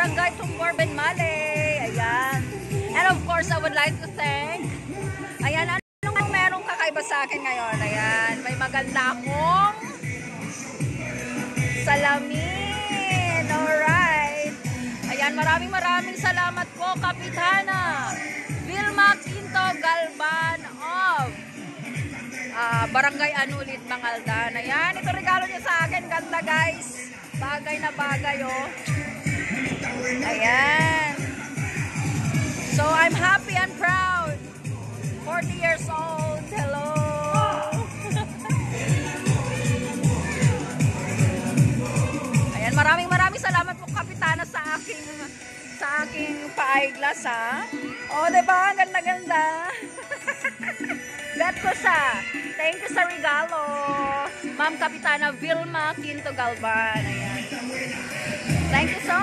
Barangay Tumbor, Benmale. Ayan. And of course, I would like to thank, ayan, anong merong kakaiba sa akin ngayon? Ayan, may maganda akong salamin. Alright. Ayan, maraming salamat po, Kapitana Vilma Quinto Galban of Barangay Anulit, Bangaldan. Ayan, ito regalo niya sa akin. Ganda, guys. Bagay na bagay, oh. Ayan. So, I'm happy and proud. 40 years old. Hello. Ayan, maraming salamat po, Kapitana, sa aking pa-eyeglass, ha. Oh, diba? Ang ganda-ganda. Bet ko siya. Thank you sa regalo. Ma'am Kapitana Vilma Quinto Galban. Ayan. Thank you so